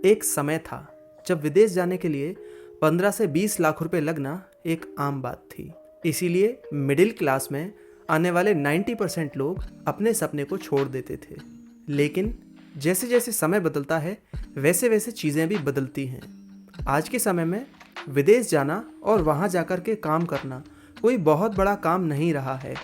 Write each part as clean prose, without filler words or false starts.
एक समय था जब विदेश जाने के लिए 15 से 20 लाख रुपए लगना एक आम बात थी। इसीलिए मिडिल क्लास में आने वाले 90% लोग अपने सपने को छोड़ देते थे। लेकिन जैसे जैसे समय बदलता है वैसे वैसे चीज़ें भी बदलती हैं। आज के समय में विदेश जाना और वहाँ जाकर के काम करना कोई बहुत बड़ा काम नहीं रहा है।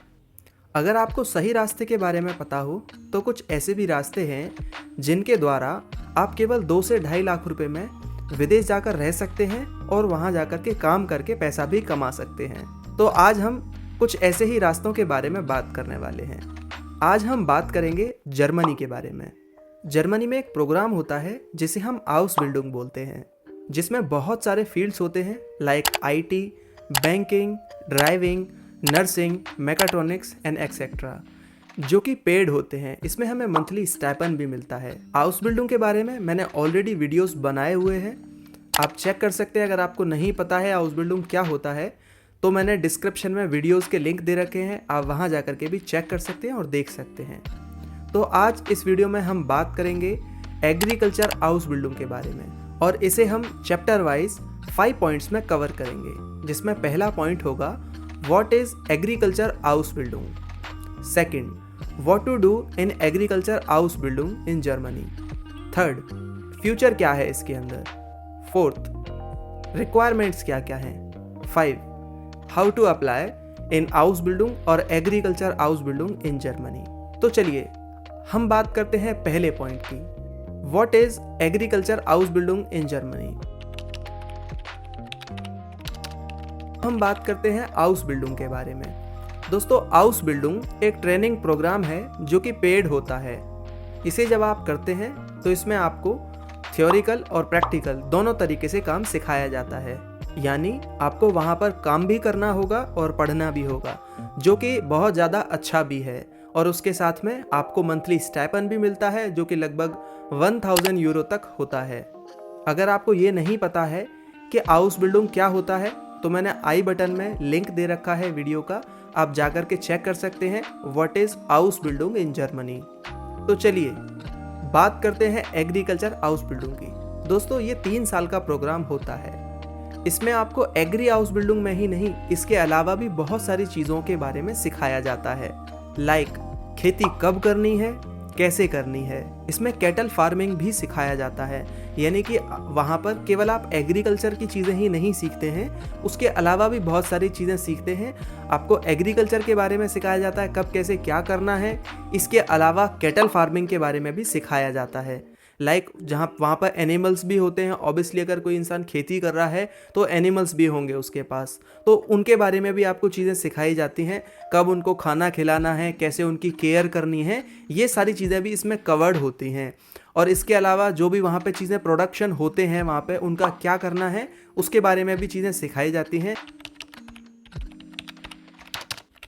अगर आपको सही रास्ते के बारे में पता हो तो कुछ ऐसे भी रास्ते हैं जिनके द्वारा आप केवल 2 से 2.5 लाख रुपए में विदेश जाकर रह सकते हैं और वहाँ जाकर के काम करके पैसा भी कमा सकते हैं। तो आज हम कुछ ऐसे ही रास्तों के बारे में बात करने वाले हैं। आज हम बात करेंगे जर्मनी के बारे में। जर्मनी में एक प्रोग्राम होता है जिसे हम आउसबिल्डिंग बोलते हैं, जिसमें बहुत सारे फील्ड्स होते हैं like IT, banking, driving, nursing, mechatronics and etcetera, जो कि पेड होते हैं। इसमें हमें मंथली स्टाइपेंड भी मिलता है। आउसबिल्डिंग के बारे में मैंने ऑलरेडी वीडियोस बनाए हुए हैं, आप चेक कर सकते हैं। अगर आपको नहीं पता है आउसबिल्डिंग क्या होता है तो मैंने डिस्क्रिप्शन में वीडियोस के लिंक दे रखे हैं, आप वहां जाकर के भी चेक कर सकते हैं और देख सकते हैं। तो आज इस वीडियो में हम बात करेंगे एग्रीकल्चर आउसबिल्डिंग के बारे में और इसे हम चैप्टर वाइज 5 पॉइंट्स में कवर करेंगे, जिसमें पहला पॉइंट होगा what is agriculture ausbildung. Second, what to do in agriculture ausbildung in Germany. Third, future क्या है इसके अंदर। फोर्थ, रिक्वायरमेंट्स क्या क्या हैं। 5, हाउ टू अप्लाई इन आउसबिल्डिंग और एग्रीकल्चर आउसबिल्डिंग इन जर्मनी। तो चलिए हम बात करते हैं पहले पॉइंट की, what is agriculture ausbildung in Germany. हम बात करते हैं आउसबिल्डिंग के बारे में। दोस्तों, आउसबिल्डिंग एक ट्रेनिंग प्रोग्राम है जो कि पेड होता है। इसे जब आप करते हैं तो इसमें आपको थ्योरिकल और प्रैक्टिकल दोनों तरीके से काम सिखाया जाता है। यानी आपको वहाँ पर काम भी करना होगा और पढ़ना भी होगा, जो कि बहुत ज़्यादा अच्छा भी है। और उसके साथ में आपको मंथली स्टाइपेंड भी मिलता है जो कि लगभग 1000 यूरो तक होता है। अगर आपको ये नहीं पता है कि आउसबिल्डिंग क्या होता है तो मैंने आई बटन में लिंक दे रखा है वीडियो का, आप जाकर के चेक कर सकते हैं व्हाट इज आउसबिल्डिंग इन जर्मनी। तो चलिए बात करते हैं एग्रीकल्चर आउसबिल्डिंग की। दोस्तों, ये 3 साल का प्रोग्राम होता है। इसमें आपको एग्री आउसबिल्डिंग में ही नहीं, इसके अलावा भी बहुत सारी चीज़ों के बारे में सिखाया जाता है, लाइक खेती कब करनी है, कैसे करनी है। इसमें कैटल फार्मिंग भी सिखाया जाता है, यानी कि वहाँ पर केवल आप एग्रीकल्चर की चीज़ें ही नहीं सीखते हैं, उसके अलावा भी बहुत सारी चीज़ें सीखते हैं। आपको एग्रीकल्चर के बारे में सिखाया जाता है, कब कैसे क्या करना है। इसके अलावा कैटल फार्मिंग के बारे में भी सिखाया जाता है, लाइक जहाँ वहाँ पर एनिमल्स भी होते हैं। ऑब्वियसली अगर कोई इंसान खेती कर रहा है तो एनिमल्स भी होंगे उसके पास, तो उनके बारे में भी आपको चीज़ें सिखाई जाती हैं, कब उनको खाना खिलाना है, कैसे उनकी केयर करनी है। ये सारी चीज़ें भी इसमें कवर्ड होती हैं। और इसके अलावा जो भी वहाँ पे चीज़ें प्रोडक्शन होते हैं वहाँ पे उनका क्या करना है उसके बारे में भी चीज़ें सिखाई जाती हैं।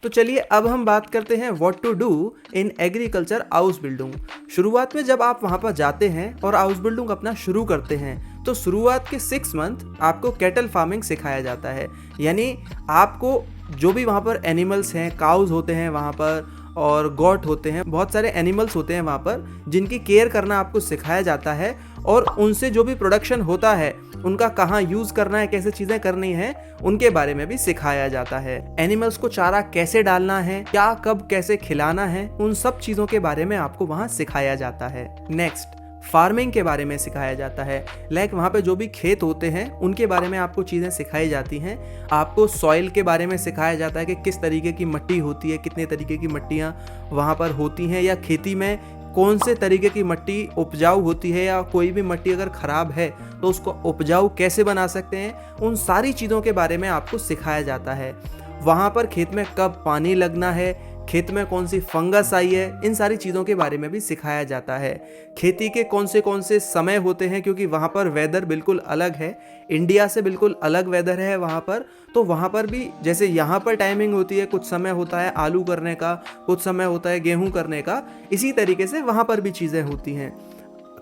तो चलिए अब हम बात करते हैं what to do in agriculture ausbildung. शुरुआत में जब आप वहाँ पर जाते हैं और आउसबिल्डिंग अपना शुरू करते हैं तो शुरुआत के 6 मंथ आपको कैटल फार्मिंग सिखाया जाता है। यानी आपको जो भी वहाँ पर एनिमल्स हैं, काउज होते हैं वहाँ पर और गॉट होते हैं, बहुत सारे एनिमल्स होते हैं वहाँ पर जिनकी केयर करना आपको सिखाया जाता है। और उनसे जो भी प्रोडक्शन होता है उनका कहाँ यूज़ करना है, कैसे चीज़ें करनी है, उनके बारे में भी सिखाया जाता है। एनिमल्स को चारा कैसे डालना है, क्या कब कैसे खिलाना है, उन सब चीज़ों के बारे में आपको वहाँ सिखाया जाता है। नेक्स्ट, फार्मिंग के बारे में सिखाया जाता है, लाइक वहाँ पे जो भी खेत होते हैं उनके बारे में आपको चीज़ें सिखाई जाती हैं। आपको सॉइल के बारे में सिखाया जाता है कि किस तरीके की मिट्टी होती है, कितने तरीके की मिट्टियाँ वहाँ पर होती हैं, या खेती में कौन से तरीके की मिट्टी उपजाऊ होती है, या कोई भी मिट्टी अगर ख़राब है तो उसको उपजाऊ कैसे बना सकते हैं। उन सारी चीज़ों के बारे में आपको सिखाया जाता है। वहाँ पर खेत में कब पानी लगना है, खेत में कौन सी फंगस आई है, इन सारी चीज़ों के बारे में भी सिखाया जाता है। खेती के कौन से समय होते हैं, क्योंकि वहाँ पर वेदर बिल्कुल अलग है, इंडिया से बिल्कुल अलग वेदर है वहाँ पर। तो वहाँ पर भी जैसे यहाँ पर टाइमिंग होती है, कुछ समय होता है आलू करने का, कुछ समय होता है गेहूँ करने का, इसी तरीके से वहाँ पर भी चीज़ें होती हैं।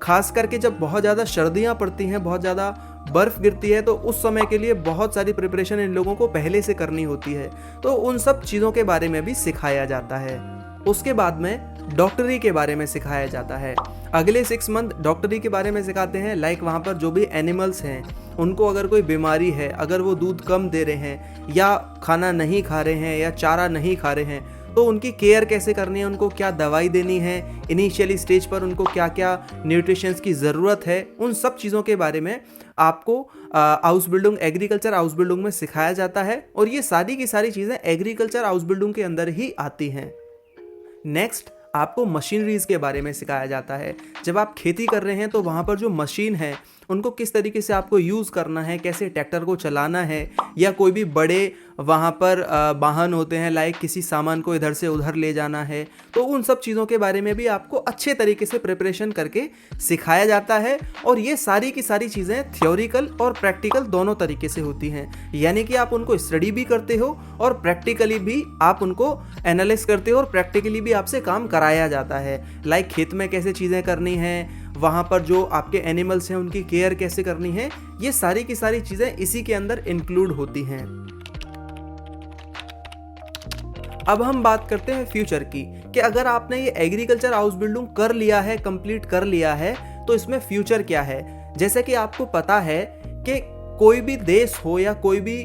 खास करके जब बहुत ज़्यादा सर्दियाँ पड़ती हैं, बहुत ज़्यादा बर्फ़ गिरती है, तो उस समय के लिए बहुत सारी प्रिपरेशन इन लोगों को पहले से करनी होती है। तो उन सब चीज़ों के बारे में भी सिखाया जाता है। उसके बाद में डॉक्टरी के बारे में सिखाया जाता है। अगले 6 मंथ डॉक्टरी के बारे में सिखाते हैं, लाइक वहाँ पर जो भी एनिमल्स हैं उनको अगर कोई बीमारी है, अगर वो दूध कम दे रहे हैं या खाना नहीं खा रहे हैं या चारा नहीं खा रहे हैं, तो उनकी केयर कैसे करनी है, उनको क्या दवाई देनी है, इनिशियली स्टेज पर उनको क्या क्या न्यूट्रिशंस की ज़रूरत है, उन सब चीज़ों के बारे में आपको house building, agriculture house building में सिखाया जाता है। और ये सारी की सारी चीज़ें एग्रीकल्चर हाउस बिल्डिंग के अंदर ही आती हैं। नेक्स्ट आपको मशीनरीज के बारे में सिखाया जाता है। जब आप खेती कर रहे हैं तो वहाँ पर जो मशीन है उनको किस तरीके से आपको यूज़ करना है, कैसे ट्रैक्टर को चलाना है, या कोई भी बड़े वहाँ पर वाहन होते हैं, लाइक किसी सामान को इधर से उधर ले जाना है, तो उन सब चीज़ों के बारे में भी आपको अच्छे तरीके से प्रिपरेशन करके सिखाया जाता है। और ये सारी की सारी चीज़ें थ्योरिकल और प्रैक्टिकल दोनों तरीके से होती हैं, यानी कि आप उनको स्टडी भी करते हो और प्रैक्टिकली भी आप उनको एनालाइज करते हो और प्रैक्टिकली भी आपसे काम कराया जाता है। लाइक खेत में कैसे चीज़ें करनी हैं, वहाँ पर जो आपके एनिमल्स हैं उनकी केयर कैसे करनी है, ये सारी की सारी चीज़ें इसी के अंदर इंक्लूड होती हैं। अब हम बात करते हैं फ्यूचर की, कि अगर आपने ये एग्रीकल्चर हाउस बिल्डिंग कर लिया है, कंप्लीट कर लिया है, तो इसमें फ्यूचर क्या है। जैसे कि आपको पता है कि कोई भी देश हो या कोई भी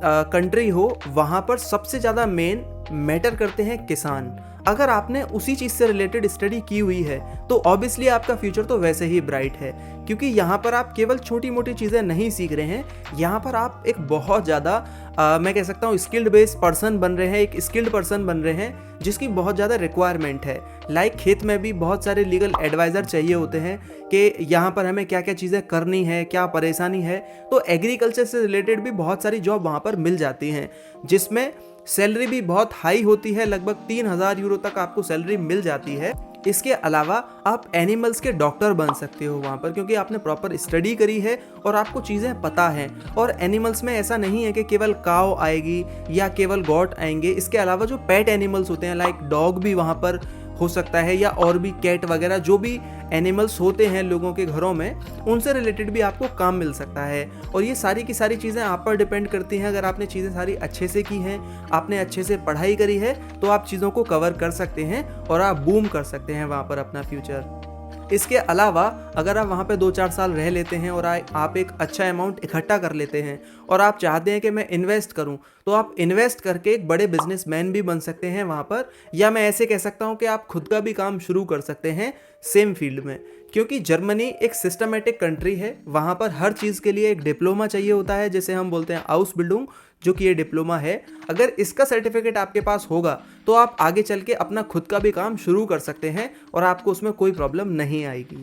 कंट्री हो, वहाँ पर सबसे ज़्यादा मेन मैटर करते हैं किसान। अगर आपने उसी चीज़ से रिलेटेड स्टडी की हुई है तो ऑब्वियसली आपका फ्यूचर तो वैसे ही ब्राइट है, क्योंकि यहाँ पर आप केवल छोटी मोटी चीज़ें नहीं सीख रहे हैं, यहाँ पर आप एक बहुत ज़्यादा मैं कह सकता हूँ स्किल्ड बेस्ड पर्सन बन रहे हैं, एक स्किल्ड पर्सन बन रहे हैं जिसकी बहुत ज़्यादा रिक्वायरमेंट है। लाइक खेत में भी बहुत सारे लीगल एडवाइज़र चाहिए होते हैं कि यहाँ पर हमें क्या क्या चीज़ें करनी है, क्या परेशानी है, तो एग्रीकल्चर से रिलेटेड भी बहुत सारी जॉब वहाँ पर मिल जाती हैं, जिसमें सैलरी भी बहुत हाई होती है, लगभग 3000 यूरो तक आपको सैलरी मिल जाती है। इसके अलावा आप एनिमल्स के डॉक्टर बन सकते हो वहाँ पर, क्योंकि आपने प्रॉपर स्टडी करी है और आपको चीज़ें पता हैं। और एनिमल्स में ऐसा नहीं है कि केवल काव आएगी या केवल गॉट आएंगे, इसके अलावा जो पेट एनिमल्स होते हैं लाइक डॉग भी वहाँ पर हो सकता है, या और भी कैट वगैरह जो भी एनिमल्स होते हैं लोगों के घरों में, उनसे रिलेटेड भी आपको काम मिल सकता है। और ये सारी की सारी चीज़ें आप पर डिपेंड करती हैं। अगर आपने चीज़ें सारी अच्छे से की हैं, आपने अच्छे से पढ़ाई करी है, तो आप चीज़ों को कवर कर सकते हैं और आप बूम कर सकते हैं वहाँ पर अपना फ्यूचर। इसके अलावा अगर आप वहाँ पे 2-4 साल रह लेते हैं और आप एक अच्छा अमाउंट इकट्ठा कर लेते हैं और आप चाहते हैं कि मैं इन्वेस्ट करूँ, तो आप इन्वेस्ट करके एक बड़े बिजनेसमैन भी बन सकते हैं वहाँ पर, या मैं ऐसे कह सकता हूँ कि आप खुद का भी काम शुरू कर सकते हैं सेम फील्ड में। क्योंकि जर्मनी एक सिस्टमेटिक कंट्री है, वहाँ पर हर चीज़ के लिए एक डिप्लोमा चाहिए होता है, जैसे हम बोलते हैं हाउस बिल्डिंग, जो कि ये डिप्लोमा है। अगर इसका सर्टिफिकेट आपके पास होगा तो आप आगे चल के अपना खुद का भी काम शुरू कर सकते हैं और आपको उसमें कोई प्रॉब्लम नहीं आएगी।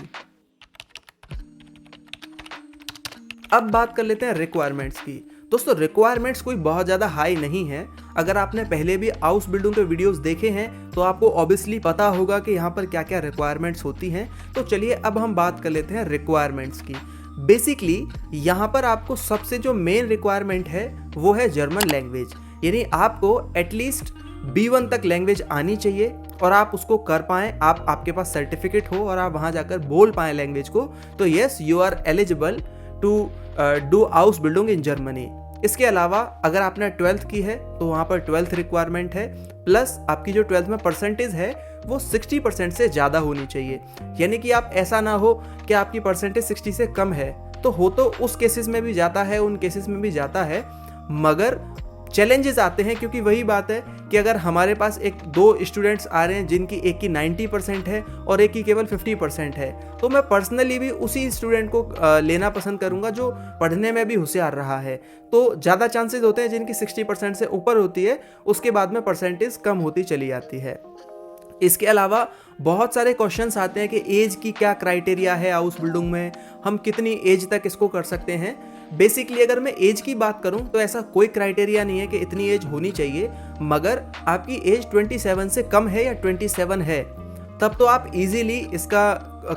अब बात कर लेते हैं रिक्वायरमेंट्स की। दोस्तों रिक्वायरमेंट्स कोई बहुत ज़्यादा हाई नहीं है। अगर आपने पहले भी हाउस बिल्डिंग के वीडियोस देखे हैं तो आपको ऑब्वियसली पता होगा कि यहाँ पर क्या क्या रिक्वायरमेंट्स होती हैं। तो चलिए अब हम बात कर लेते हैं रिक्वायरमेंट्स की। बेसिकली यहाँ पर आपको सबसे जो मेन रिक्वायरमेंट है वो है जर्मन लैंग्वेज, यानी आपको एटलीस्ट B1 तक लैंग्वेज आनी चाहिए और आप उसको कर पाएँ, आपके पास सर्टिफिकेट हो और आप वहाँ जाकर बोल पाएँ लैंग्वेज को, तो yes you are eligible to do house building in Germany. इसके अलावा अगर आपने 12th की है तो वहाँ पर 12th रिक्वायरमेंट है, प्लस आपकी जो 12th में परसेंटेज है वो 60% से ज़्यादा होनी चाहिए। यानी कि आप ऐसा ना हो कि आपकी परसेंटेज 60 से कम है, तो उस केसेस में भी जाता है, उन केसेस में भी जाता है, मगर चैलेंजेस आते हैं। क्योंकि वही बात है कि अगर हमारे पास एक 2 स्टूडेंट्स आ रहे हैं जिनकी एक की 90% है और एक की केवल 50% है, तो मैं पर्सनली भी उसी स्टूडेंट को लेना पसंद करूंगा जो पढ़ने में भी होशियार रहा है। तो ज़्यादा चांसेस होते हैं जिनकी 60% से ऊपर होती है, उसके बाद में परसेंटेज कम होती चली जाती है। इसके अलावा बहुत सारे क्वेश्चंस आते हैं कि एज की क्या क्राइटेरिया है हाउस बिल्डिंग में, हम कितनी एज तक इसको कर सकते हैं। बेसिकली अगर मैं एज की बात करूं तो ऐसा कोई क्राइटेरिया नहीं है कि इतनी एज होनी चाहिए, मगर आपकी एज 27 से कम है या 27 है तब तो आप इजीली इसका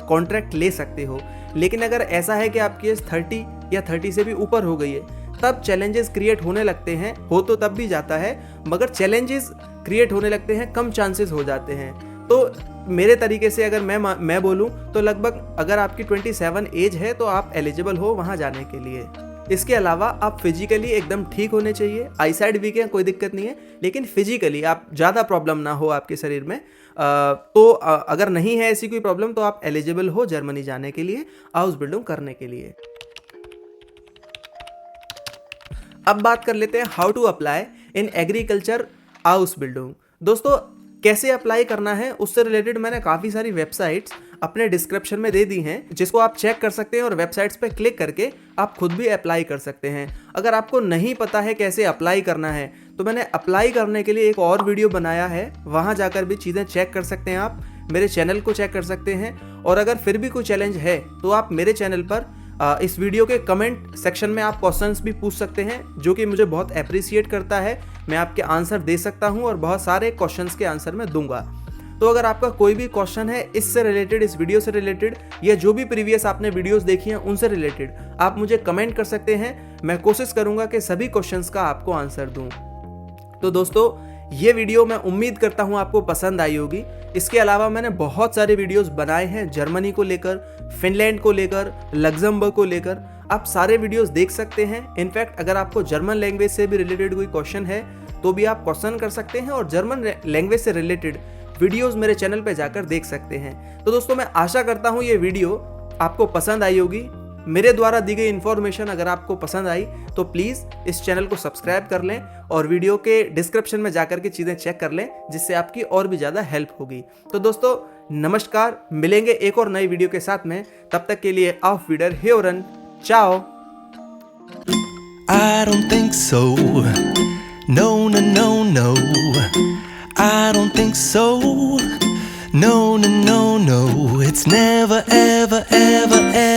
कॉन्ट्रैक्ट ले सकते हो। लेकिन अगर ऐसा है कि आपकी एज 30 या 30 से भी ऊपर हो गई है, तब चैलेंजेस क्रिएट होने लगते हैं। हो तो तब भी जाता है, मगर चैलेंजेस क्रिएट होने लगते हैं, कम चांसेस हो जाते हैं। तो मेरे तरीके से अगर मैं बोलूं तो लगभग अगर आपकी 27 एज है तो आप एलिजिबल हो वहां जाने के लिए। इसके अलावा आप फिजिकली एकदम ठीक होने चाहिए। आई साइड वीक है कोई दिक्कत नहीं है, लेकिन फिजिकली आप ज़्यादा प्रॉब्लम ना हो आपके शरीर में, तो अगर नहीं है ऐसी कोई प्रॉब्लम तो आप एलिजिबल हो जर्मनी जाने के लिए, आउसबिल्डिंग करने के लिए। अब बात कर लेते हैं how to apply in agriculture house building. दोस्तों कैसे अप्लाई करना है उससे रिलेटेड मैंने काफ़ी सारी वेबसाइट्स अपने डिस्क्रिप्शन में दे दी हैं, जिसको आप चेक कर सकते हैं और वेबसाइट्स पे क्लिक करके आप खुद भी अप्लाई कर सकते हैं। अगर आपको नहीं पता है कैसे अप्लाई करना है तो मैंने अप्लाई करने के लिए एक और वीडियो बनाया है, वहाँ जाकर भी चीज़ें चेक कर सकते हैं। आप मेरे चैनल को चेक कर सकते हैं और अगर फिर भी कोई चैलेंज है तो आप मेरे चैनल पर इस वीडियो के कमेंट सेक्शन में आप क्वेश्चंस भी पूछ सकते हैं, जो कि मुझे बहुत अप्रिशिएट करता है। मैं आपके आंसर दे सकता हूं और बहुत सारे क्वेश्चंस के आंसर मैं दूंगा। तो अगर आपका कोई भी क्वेश्चन है इससे रिलेटेड, इस वीडियो से रिलेटेड या जो भी प्रीवियस आपने वीडियोस देखी हैं उनसे रिलेटेड, आप मुझे कमेंट कर सकते हैं। मैं कोशिश करूंगा कि सभी क्वेश्चंस का आपको आंसर दूं। तो दोस्तों ये वीडियो मैं उम्मीद करता हूँ आपको पसंद आई होगी। इसके अलावा मैंने बहुत सारे वीडियोस बनाए हैं जर्मनी को लेकर, फिनलैंड को लेकर, लग्जमबर्ग को लेकर। आप सारे वीडियोस देख सकते हैं। इनफैक्ट अगर आपको जर्मन लैंग्वेज से भी रिलेटेड कोई क्वेश्चन है तो भी आप क्वेश्चन कर सकते हैं और जर्मन लैंग्वेज से रिलेटेड वीडियोस मेरे चैनल पे जाकर देख सकते हैं। तो दोस्तों मैं आशा करता हूँ ये वीडियो आपको पसंद आई होगी। मेरे द्वारा दी गई इन्फॉर्मेशन अगर आपको पसंद आई तो प्लीज़ इस चैनल को सब्सक्राइब कर लें और वीडियो के डिस्क्रिप्शन में जाकर के चीज़ें चेक कर लें, जिससे आपकी और भी ज़्यादा हेल्प होगी। तो दोस्तों नमस्कार, मिलेंगे एक और नई वीडियो के साथ में। तब तक के लिए auf Wiederhören, ciao। I don't think so. No, no, no, no. I don't think so. No, no, no, no. It's never, ever, ever, ever.